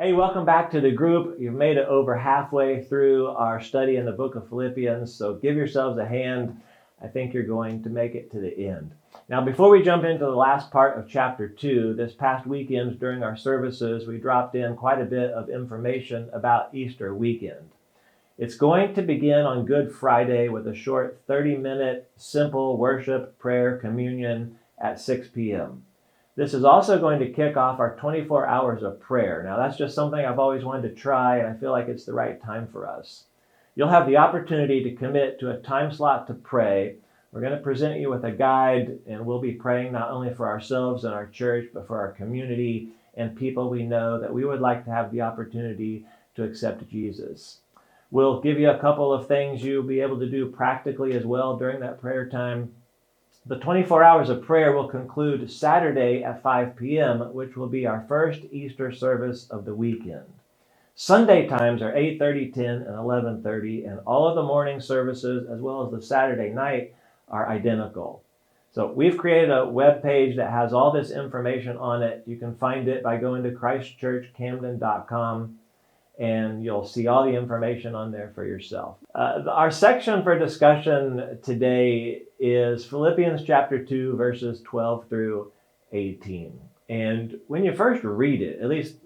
Hey, welcome back to the group. You've made it over halfway through our study in the book of Philippians, so give yourselves a hand. I think you're going to make it to the end. Now, before we jump into the last part of chapter 2, this past weekend during our services, we dropped in quite a bit of information about Easter weekend. It's going to begin on Good Friday with a short 30-minute simple worship, prayer, communion at 6 p.m. This is also going to kick off our 24 hours of prayer. Now, that's just something I've always wanted to try, and I feel like it's the right time for us. You'll have the opportunity to commit to a time slot to pray. We're going to present you with a guide, and we'll be praying not only for ourselves and our church, but for our community and people we know that we would like to have the opportunity to accept Jesus. We'll give you a couple of things you'll be able to do practically as well during that prayer time. The 24 hours of prayer will conclude Saturday at 5 p.m., which will be our first Easter service of the weekend. Sunday times are 8:30, 10, and 11:30, and all of the morning services, as well as the Saturday night, are identical. So we've created a web page that has all this information on it. You can find it by going to christchurchcamden.com. And you'll see all the information on there for yourself. Our section for discussion today is Philippians chapter 2, verses 12 through 18. And when you first read it, at least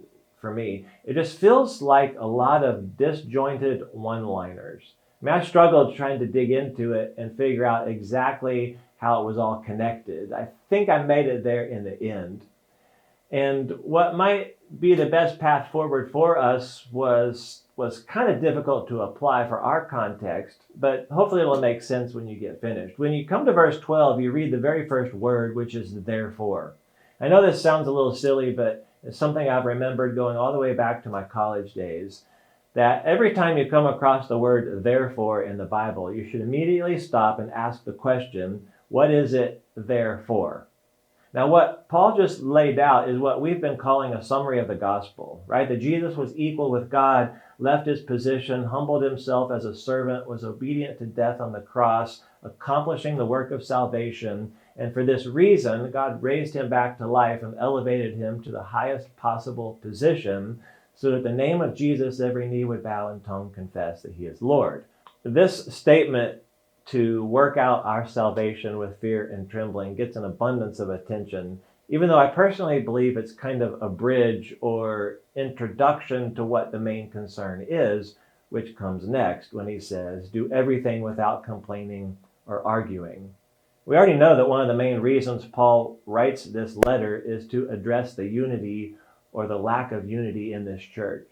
for me, it just feels like a lot of disjointed one-liners. I mean, I struggled trying to dig into it and figure out exactly how it was all connected. I think I made it there in the end. And what might be the best path forward for us was kind of difficult to apply for our context, but hopefully it'll make sense when you get finished. When you come to verse 12, you read the very first word, which is therefore. I know this sounds a little silly, but it's something I've remembered going all the way back to my college days, that every time you come across the word therefore in the Bible, you should immediately stop and ask the question, what is it there for? Now, what Paul just laid out is what we've been calling a summary of the gospel, right? That Jesus was equal with God, left his position, humbled himself as a servant, was obedient to death on the cross, accomplishing the work of salvation. And for this reason, God raised him back to life and elevated him to the highest possible position so that the name of Jesus, every knee would bow and tongue confess that he is Lord. This statement to work out our salvation with fear and trembling gets an abundance of attention, even though I personally believe it's kind of a bridge or introduction to what the main concern is, which comes next when he says, do everything without complaining or arguing. We already know that one of the main reasons Paul writes this letter is to address the unity or the lack of unity in this church.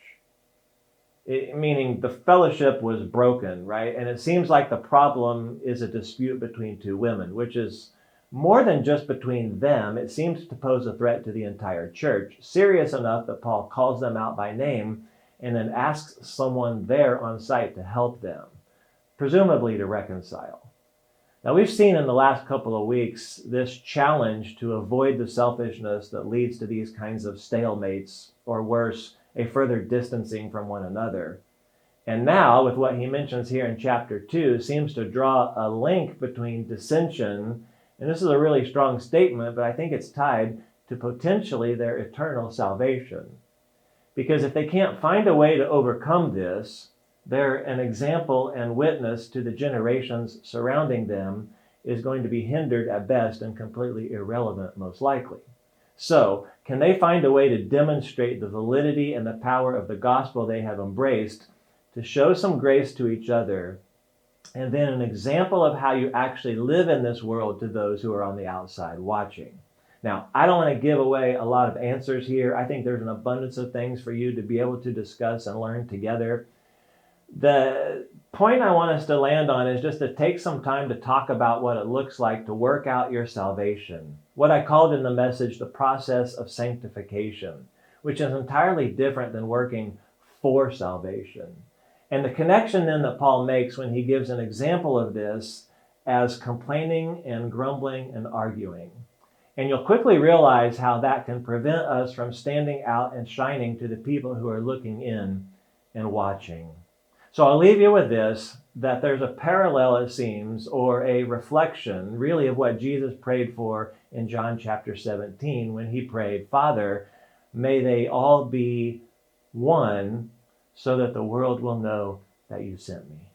Meaning the fellowship was broken, right? And it seems like the problem is a dispute between two women, which is more than just between them. It seems to pose a threat to the entire church, serious enough that Paul calls them out by name and then asks someone there on site to help them, presumably to reconcile. Now, we've seen in the last couple of weeks this challenge to avoid the selfishness that leads to these kinds of stalemates, or worse, a further distancing from one another. And now, with what he mentions here in chapter 2, seems to draw a link between dissension, and this is a really strong statement, but I think it's tied to potentially their eternal salvation. Because if they can't find a way to overcome this, they're an example and witness to the generations surrounding them is going to be hindered at best and completely irrelevant most likely. So, can they find a way to demonstrate the validity and the power of the gospel they have embraced to show some grace to each other, and then an example of how you actually live in this world to those who are on the outside watching? Now, I don't want to give away a lot of answers here. I think there's an abundance of things for you to be able to discuss and learn together. The point I want us to land on is just to take some time to talk about what it looks like to work out your salvation. What I called in the message the process of sanctification, which is entirely different than working for salvation. And the connection then that Paul makes when he gives an example of this as complaining and grumbling and arguing. And you'll quickly realize how that can prevent us from standing out and shining to the people who are looking in and watching. So I'll leave you with this, that there's a parallel, it seems, or a reflection, really, of what Jesus prayed for in John chapter 17 when he prayed, Father, may they all be one, so that the world will know that you sent me.